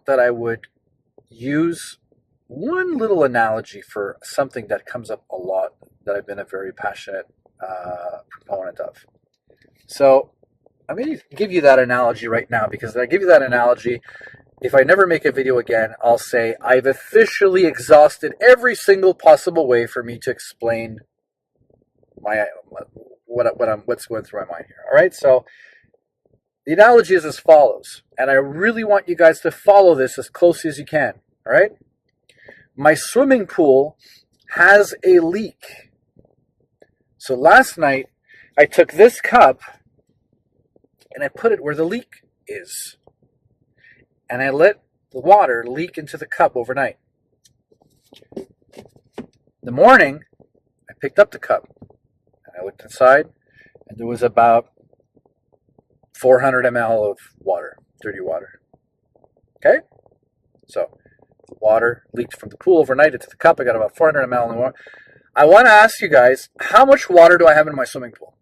that I would use one little analogy for something that comes up a lot that I've been a very passionate proponent of. So I'm going to give you that analogy right now, because if I give you that analogy, if I never make a video again, I'll say I've officially exhausted every single possible way for me to explain what's going through my mind here. All right, so the analogy is as follows, and I really want you guys to follow this as closely as you can. All right, my swimming pool has a leak. So last night I took this cup and I put it where the leak is, and I let the water leak into the cup overnight. In the morning, I picked up the cup and I looked inside, and there was about 400 ml of water, dirty water. Okay? So the water leaked from the pool overnight into the cup. I got about 400 ml in the water. I want to ask you guys, how much water do I have in my swimming pool?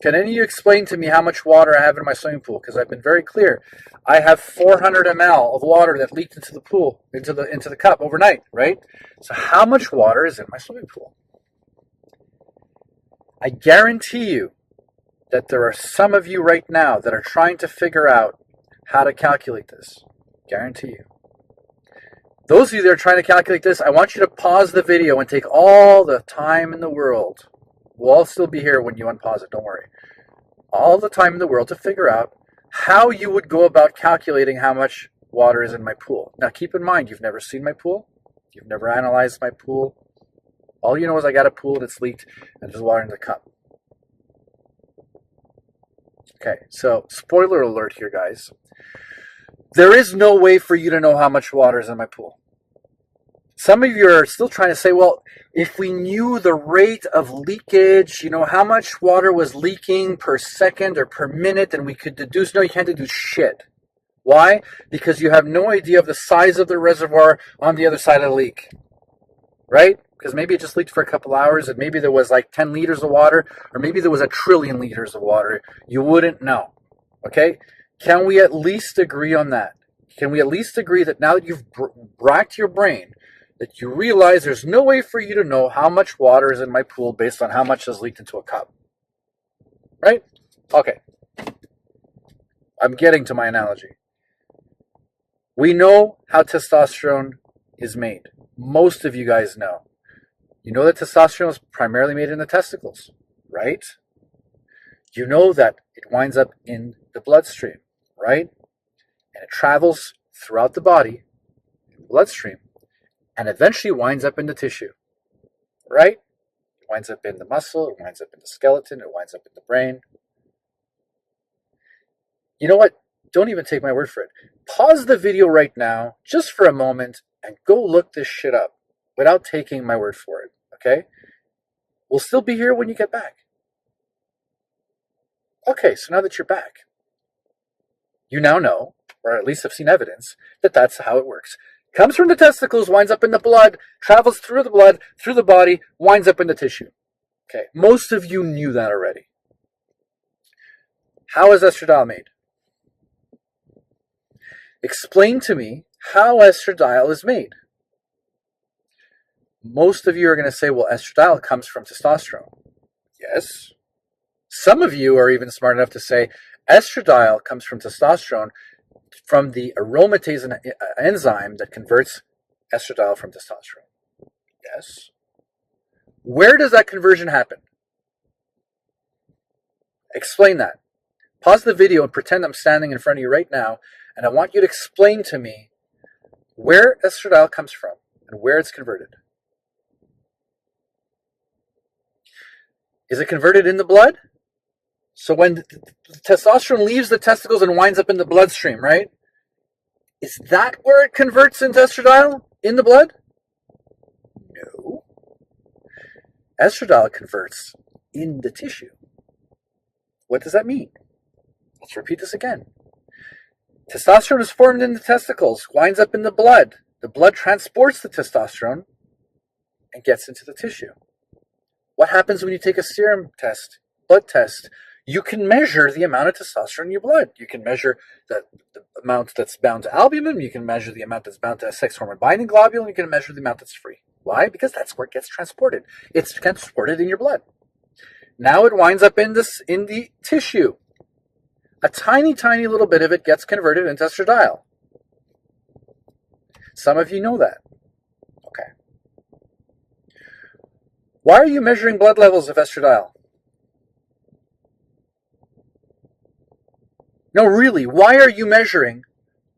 Can any of you explain to me how much water I have in my swimming pool? Because I've been very clear. I have 400 ml of water that leaked into the pool, into the cup overnight, right? So how much water is in my swimming pool? I guarantee you that there are some of you right now that are trying to figure out how to calculate this. Guarantee you. Those of you that are trying to calculate this, I want you to pause the video and take all the time in the world. We'll all still be here when you unpause it, don't worry. All the time in the world to figure out how you would go about calculating how much water is in my pool. Now keep in mind, you've never seen my pool. You've never analyzed my pool. All you know is I got a pool that's leaked and there's water in the cup. Okay, so spoiler alert here, guys. There is no way for you to know how much water is in my pool. Some of you are still trying to say, well, if we knew the rate of leakage, you know, how much water was leaking per second or per minute, and we could deduce. No, you can't deduce shit. Why? Because you have no idea of the size of the reservoir on the other side of the leak. Right? Because maybe it just leaked for a couple hours, and maybe there was like 10 liters of water, or maybe there was 1 trillion liters of water. You wouldn't know. Okay? Can we at least agree on that? Can we at least agree that now that you've racked your brain, that you realize there's no way for you to know how much water is in my pool based on how much has leaked into a cup? Right? Okay. I'm getting to my analogy. We know how testosterone is made. Most of you guys know. You know that testosterone is primarily made in the testicles, right? You know that it winds up in the bloodstream, right? And it travels throughout the body, in the bloodstream, and eventually winds up in the tissue, right? It winds up in the muscle, it winds up in the skeleton, it winds up in the brain. You know what? Don't even take my word for it. Pause the video right now, just for a moment, and go look this shit up without taking my word for it, okay? We'll still be here when you get back. Okay, so now that you're back, you now know, or at least have seen evidence, that that's how it works. Comes from the testicles, winds up in the blood, travels through the blood, through the body, winds up in the tissue. Okay, most of you knew that already. How is estradiol made? Explain to me how estradiol is made. Most of you are going to say, well, estradiol comes from testosterone. Yes. Some of you are even smart enough to say estradiol comes from testosterone from the aromatase enzyme that converts estradiol from testosterone. Yes. Where does that conversion happen? Explain that. Pause the video and pretend I'm standing in front of you right now, and I want you to explain to me where estradiol comes from and where it's converted. Is it converted in the blood? So when the testosterone leaves the testicles and winds up in the bloodstream, right? Is that where it converts into estradiol? In the blood? No. Estradiol converts in the tissue. What does that mean? Let's repeat this again. Testosterone is formed in the testicles, winds up in the blood. The blood transports the testosterone and gets into the tissue. What happens when you take a serum test, blood test? You can measure the amount of testosterone in your blood. You can measure the amount that's bound to albumin. You can measure the amount that's bound to a sex hormone binding globule. And you can measure the amount that's free. Why? Because that's where it gets transported. It's transported in your blood. Now it winds up in the tissue. A tiny, tiny little bit of it gets converted into estradiol. Some of you know that. Okay. Why are you measuring blood levels of estradiol? No, really, why are you measuring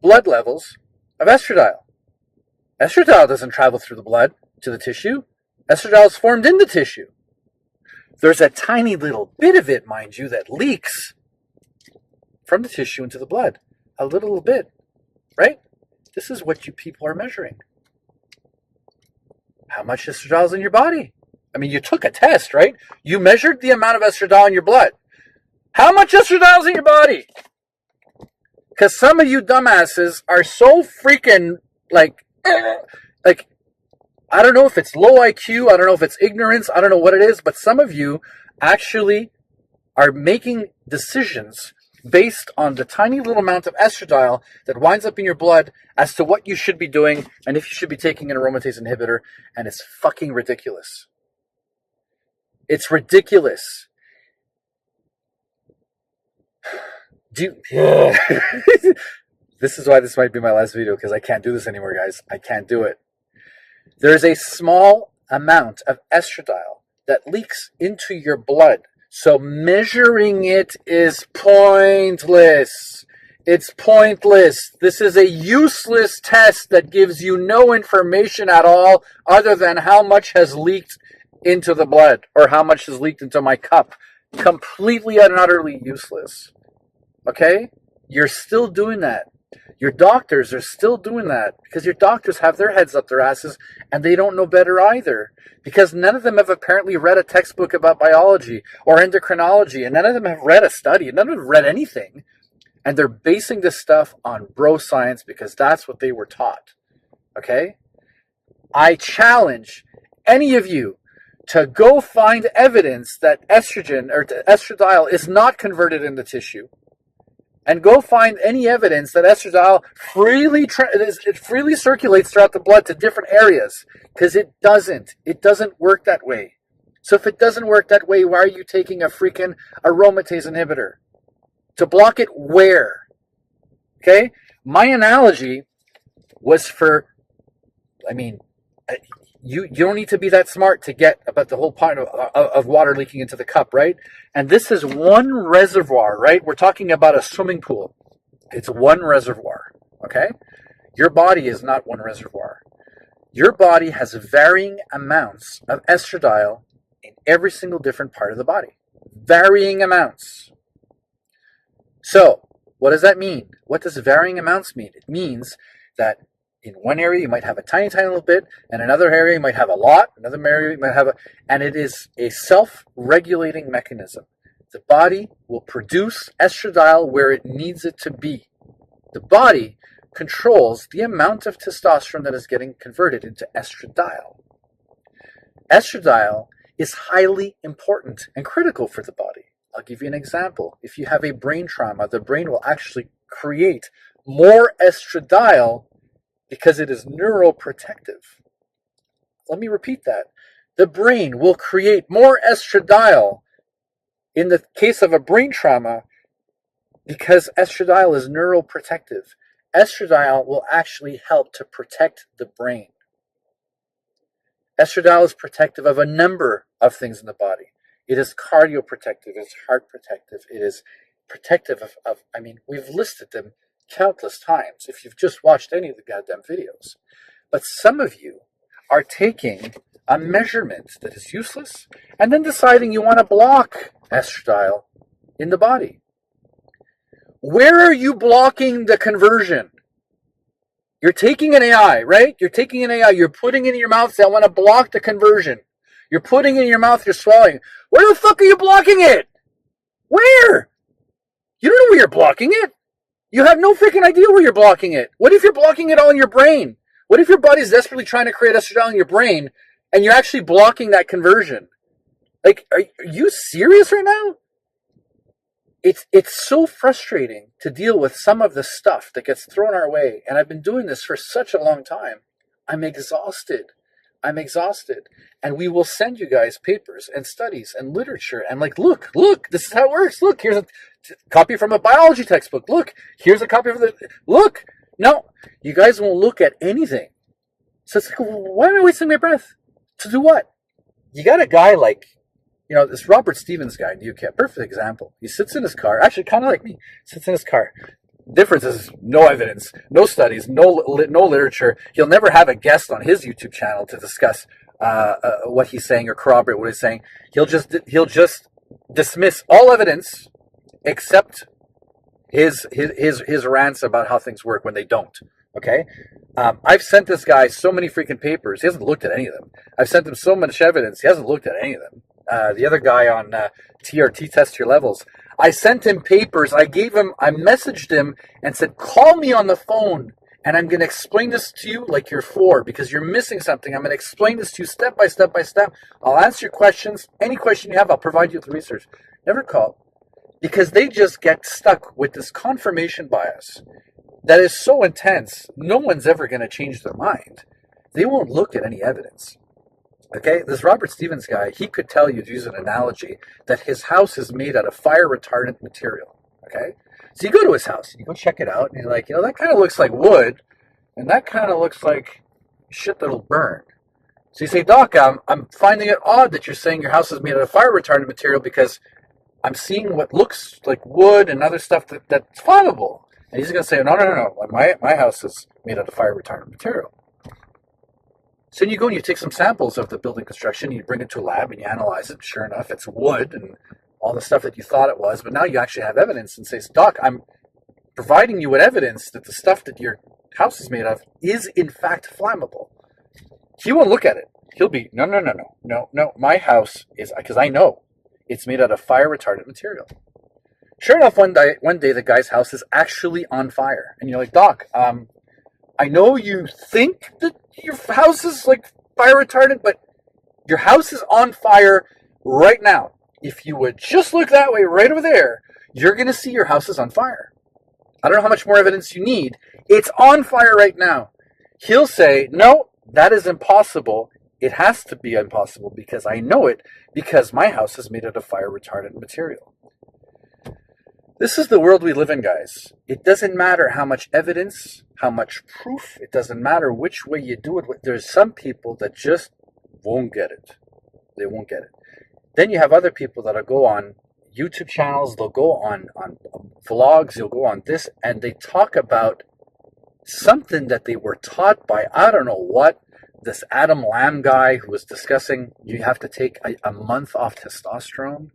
blood levels of estradiol? Estradiol doesn't travel through the blood to the tissue. Estradiol is formed in the tissue. There's a tiny little bit of it, mind you, that leaks from the tissue into the blood. A little bit, right? This is what you people are measuring. How much estradiol is in your body? I mean, you took a test, right? You measured the amount of estradiol in your blood. How much estradiol is in your body? Because some of you dumbasses are so freaking like, I don't know if it's low IQ, I don't know if it's ignorance, I don't know what it is, but some of you actually are making decisions based on the tiny little amount of estradiol that winds up in your blood as to what you should be doing and if you should be taking an aromatase inhibitor, and it's fucking ridiculous. It's ridiculous. This is why this might be my last video, because I can't do this anymore, guys. I can't do it. There's a small amount of estradiol that leaks into your blood. So measuring it is pointless. It's pointless. This is a useless test that gives you no information at all other than how much has leaked into the blood or how much has leaked into my cup. Completely and utterly useless. Okay? You're still doing that. Your doctors are still doing that because your doctors have their heads up their asses and they don't know better either, because none of them have apparently read a textbook about biology or endocrinology, and none of them have read a study, and none of them have read anything, and they're basing this stuff on bro science because that's what they were taught. Okay? I challenge any of you to go find evidence that estrogen or estradiol is not converted in the tissue. And go find any evidence that estradiol freely circulates throughout the blood to different areas, because it doesn't. It doesn't work that way. So if it doesn't work that way, why are you taking a freaking aromatase inhibitor? To block it where? Okay? My analogy was for, you don't need to be that smart to get about the whole point of water leaking into the cup, right? And this is one reservoir, right? We're talking about a swimming pool. It's one reservoir, okay? Your body is not one reservoir. Your body has varying amounts of estradiol in every single different part of the body. Varying amounts. So, what does that mean? What does varying amounts mean? It means that in one area you might have a tiny, tiny little bit, and another area you might have a lot, another area you might have and it is a self-regulating mechanism. The body will produce estradiol where it needs it to be. The body controls the amount of testosterone that is getting converted into estradiol. Estradiol is highly important and critical for the body. I'll give you an example. If you have a brain trauma, the brain will actually create more estradiol because it is neuroprotective. Let me repeat that. The brain will create more estradiol in the case of a brain trauma because estradiol is neuroprotective. Estradiol will actually help to protect the brain. Estradiol is protective of a number of things in the body. It is cardioprotective, it's heart protective, it is protective of we've listed them countless times if you've just watched any of the goddamn videos. But some of you are taking a measurement that is useless and then deciding you want to block estradiol in the body. Where are you blocking the conversion? You're taking an AI, right? You're taking an AI, you're putting it in your mouth, saying, I want to block the conversion. You're putting it in your mouth, you're swallowing. Where the fuck are you blocking it? Where? You don't know where you're blocking it. You have no freaking idea where you're blocking it. What if you're blocking it all in your brain? What if your body's desperately trying to create estradiol in your brain and you're actually blocking that conversion? Like, are you serious right now? it's so frustrating to deal with some of the stuff that gets thrown our way. And I've been doing this for such a long time. I'm exhausted. I'm exhausted. And we will send you guys papers and studies and literature and like, look, this is how it works. Look, here's a copy from a biology textbook. Look, here's a copy of look. No, you guys won't look at anything. So it's like, why am I wasting my breath? To do what? You got a guy like, this Robert Stevens guy in the UK, perfect example. He sits in his car, actually kind of like me, sits in his car. Difference is no evidence, no studies, no literature. He'll never have a guest on his YouTube channel to discuss what he's saying or corroborate what he's saying. He'll just dismiss all evidence except his rants about how things work when they don't. Okay, I've sent this guy so many freaking papers. He hasn't looked at any of them. I've sent him so much evidence. He hasn't looked at any of them. The other guy on TRT, test your levels. I sent him papers. I messaged him and said, call me on the phone and I'm going to explain this to you like you're four because you're missing something. I'm going to explain this to you step by step by step. I'll answer your questions. Any question you have, I'll provide you with the research. Never call because they just get stuck with this confirmation bias that is so intense. No one's ever going to change their mind. They won't look at any evidence. Okay, this Robert Stevens guy, he could tell you, to use an analogy, that his house is made out of fire retardant material. Okay, so you go to his house, you go check it out, and you're like, that kind of looks like wood, and that kind of looks like shit that'll burn. So you say, Doc, I'm finding it odd that you're saying your house is made out of fire retardant material because I'm seeing what looks like wood and other stuff that's flammable. And he's going to say, no. My house is made out of fire retardant material. So then you go and you take some samples of the building construction, you bring it to a lab and you analyze it. Sure enough, it's wood and all the stuff that you thought it was. But now you actually have evidence and say, Doc, I'm providing you with evidence that the stuff that your house is made of is in fact flammable. He won't look at it. He'll be, no. My house is, because I know it's made out of fire retardant material. Sure enough, one day the guy's house is actually on fire. And you're like, Doc, I know you think that your house is like fire retardant, but your house is on fire right now. If you would just look that way right over there, you're going to see your house is on fire. I don't know how much more evidence you need. It's on fire right now. He'll say, no, that is impossible. It has to be impossible because I know it because my house is made out of fire retardant material. This is the world we live in, guys. It doesn't matter how much evidence, how much proof. It doesn't matter which way you do it. There's some people that just won't get it. They won't get it. Then you have other people that'll go on YouTube channels. They'll go on vlogs. They'll go on this, and they talk about something that they were taught by, I don't know what, this Adam Lamb guy who was discussing you have to take a month off testosterone.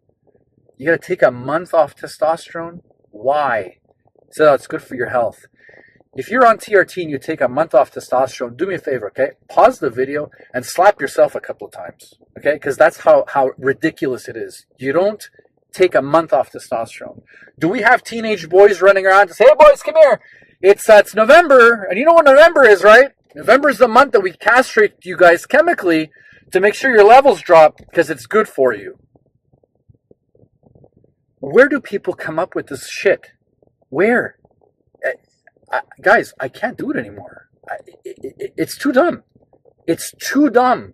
You got to take a month off testosterone? Why? So it's good for your health. If you're on TRT and you take a month off testosterone, do me a favor, okay? Pause the video and slap yourself a couple of times, okay? Because that's how ridiculous it is. You don't take a month off testosterone. Do we have teenage boys running around to say, hey, boys, come here. It's November, and you know what November is, right? November is the month that we castrate you guys chemically to make sure your levels drop because it's good for you. Where do people come up with this shit? Where? Guys, I can't do it anymore. It's too dumb. It's too dumb.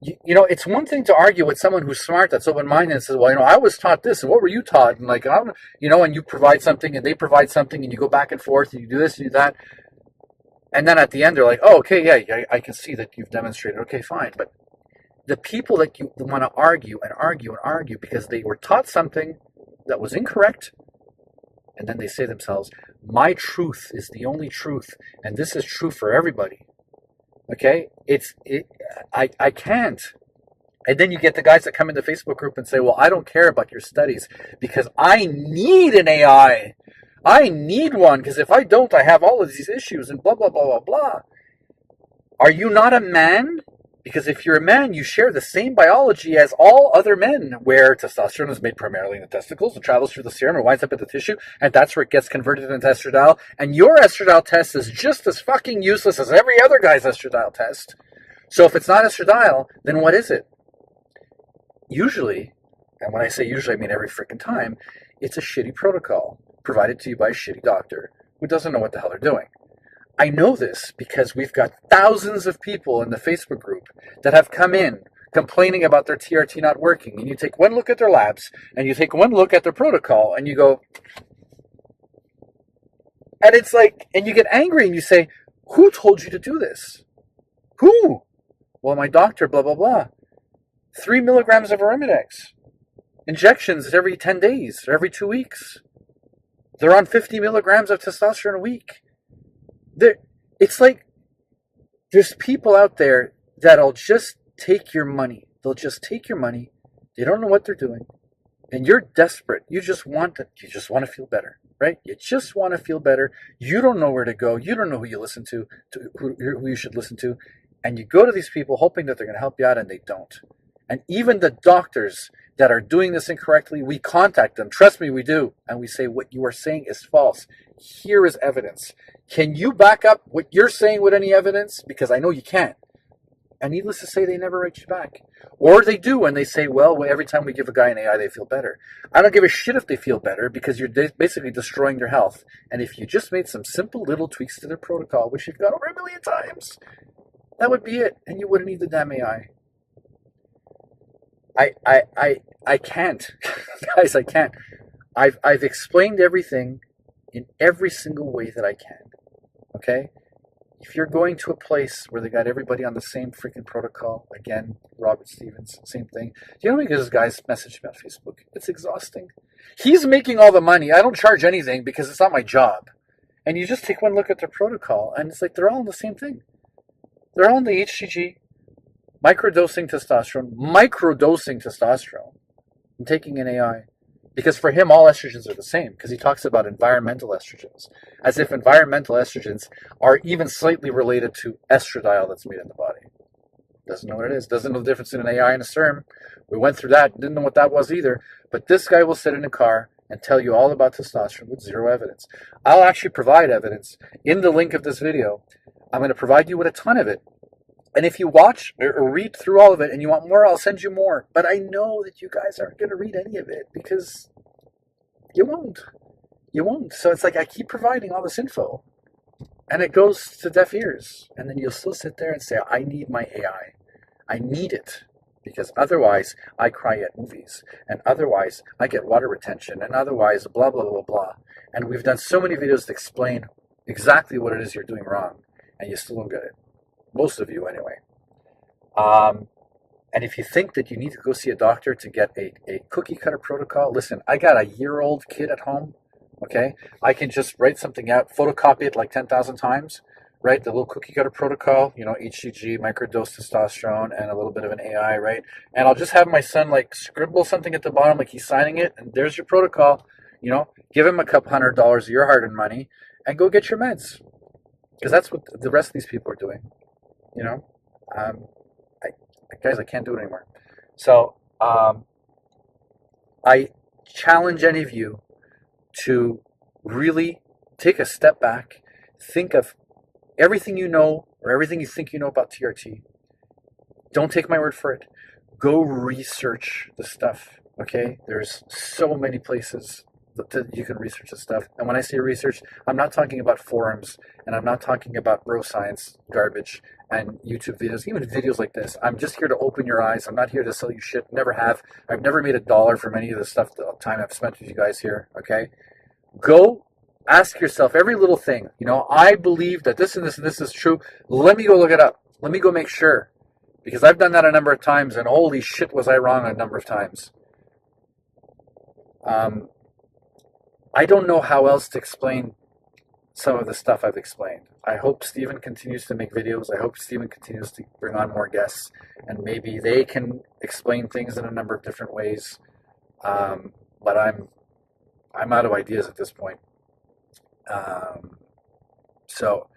It's one thing to argue with someone who's smart, that's open-minded, and says, well, I was taught this, and what were you taught? And like, and you provide something, and they provide something, and you go back and forth, and you do this, and you do that. And then at the end, they're like, oh, okay, yeah, I can see that you've demonstrated. Okay, fine. But the people that you want to argue and argue and argue because they were taught something that was incorrect, and then they say to themselves, my truth is the only truth, and this is true for everybody. Okay? I can't. And then you get the guys that come in the Facebook group and say, well, I don't care about your studies because I need an AI. I need one because if I don't, I have all of these issues and blah, blah, blah, blah, blah. Are you not a man? Because if you're a man, you share the same biology as all other men, where testosterone is made primarily in the testicles, it travels through the serum, it winds up in the tissue, and that's where it gets converted into estradiol. And your estradiol test is just as fucking useless as every other guy's estradiol test. So if it's not estradiol, then what is it? Usually, and when I say usually, I mean every freaking time, it's a shitty protocol provided to you by a shitty doctor who doesn't know what the hell they're doing. I know this because we've got thousands of people in the Facebook group that have come in complaining about their TRT not working. And you take one look at their labs and you take one look at their protocol and you go, and it's like, and you get angry and you say, who told you to do this? Who? Well, my doctor, blah, blah, blah. 3 milligrams of Aromatase. Injections every 10 days, or every 2 weeks. They're on 50 milligrams of testosterone a week. It's like there's people out there that'll just take your money. They'll just take your money. They don't know what they're doing. And you're desperate. You just want to feel better, right? You just want to feel better. You don't know where to go. You don't know who you listen to who you should listen to. And you go to these people hoping that they're going to help you out, and they don't. And even the doctors that are doing this incorrectly, we contact them. Trust me, we do. And we say, what you are saying is false. Here is evidence. Can you back up what you're saying with any evidence? Because I know you can't. And needless to say, they never write you back. Or they do, and they say, well, every time we give a guy an AI, they feel better. I don't give a shit if they feel better, because you're basically destroying their health. And if you just made some simple little tweaks to their protocol, which you've done over 1 million times, that would be it. And you wouldn't need the damn AI. I can't. Guys, I can't. I've explained everything in every single way that I can. Okay? If you're going to a place where they got everybody on the same freaking protocol, again, Robert Stevens, same thing. Do you know how many this guy's messaged me on Facebook? It's exhausting. He's making all the money. I don't charge anything because it's not my job. And you just take one look at their protocol, and it's like they're all on the same thing. They're all on the HCG, microdosing testosterone, and taking an AI. Because for him, all estrogens are the same, because he talks about environmental estrogens, as if environmental estrogens are even slightly related to estradiol that's made in the body. Doesn't know what it is. Doesn't know the difference in an AI and a SERM. We went through that. Didn't know what that was either. But this guy will sit in a car and tell you all about testosterone with zero evidence. I'll actually provide evidence in the link of this video. I'm going to provide you with a ton of it. And if you watch or read through all of it and you want more, I'll send you more. But I know that you guys aren't going to read any of it because you won't. You won't. So it's like I keep providing all this info and it goes to deaf ears. And then you'll still sit there and say, I need my AI. I need it. Because otherwise I cry at movies. And otherwise I get water retention. And otherwise blah, blah, blah, blah. And we've done so many videos to explain exactly what it is you're doing wrong. And you still don't get it. Most of you, anyway. And if you think that you need to go see a doctor to get a cookie cutter protocol, listen, I got a year-old kid at home, okay? I can just write something out, photocopy it like 10,000 times, right? The little cookie cutter protocol, HCG, microdose testosterone, and a little bit of an AI, right? And I'll just have my son like scribble something at the bottom like he's signing it, and there's your protocol. Give him a couple $100 of your hard-earned money, and go get your meds. Because that's what the rest of these people are doing. Guys, I can't do it anymore. So I challenge any of you to really take a step back, think of everything you know or everything you think you know about TRT. Don't take my word for it. Go research the stuff, okay? There's so many places that you can research this stuff. And when I say research, I'm not talking about forums, and I'm not talking about bro science garbage and YouTube videos, even videos like this. I'm just here to open your eyes. I'm not here to sell you shit. Never have. I've never made $1 from any of the stuff, the time I've spent with you guys here, okay? Go ask yourself every little thing. I believe that this and this and this is true. Let me go look it up. Let me go make sure. Because I've done that a number of times, and holy shit was I wrong a number of times. I don't know how else to explain some of the stuff I've explained. I hope Stephen continues to make videos. I hope Stephen continues to bring on more guests, and maybe they can explain things in a number of different ways. But I'm out of ideas at this point. So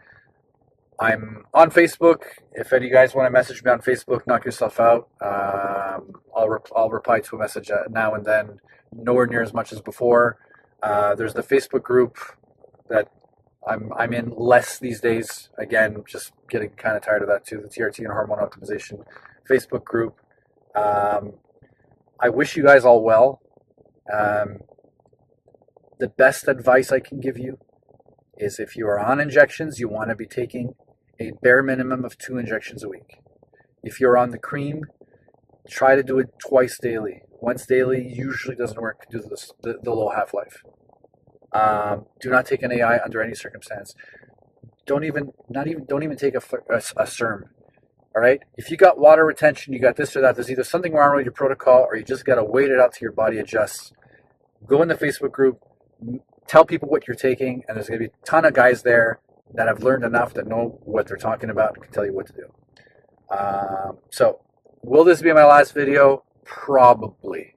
I'm on Facebook. If any of you guys want to message me on Facebook, knock yourself out. I'll reply to a message now and then, nowhere near as much as before. There's the Facebook group that I'm in less these days. Again, just getting kind of tired of that too. The TRT and Hormone Optimization Facebook group. I wish you guys all well. The best advice I can give you is if you are on injections, you want to be taking a bare minimum of 2 injections a week. If you're on the cream, try to do it twice daily. Once daily usually doesn't work due to the low half-life. Do not take an AI under any circumstance. Don't even take a SERM. All right. If you got water retention, you got this or that. There's either something wrong with your protocol, or you just got to wait it out till your body adjusts. Go in the Facebook group, tell people what you're taking, and there's going to be a ton of guys there that have learned enough that know what they're talking about and can tell you what to do. So, will this be my last video? Probably.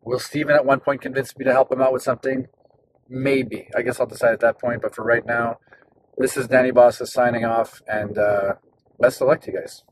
Will Steven at one point convince me to help him out with something? Maybe. I guess I'll decide at that point. But for right now, this is Danny Bossa signing off, and best of luck to you guys.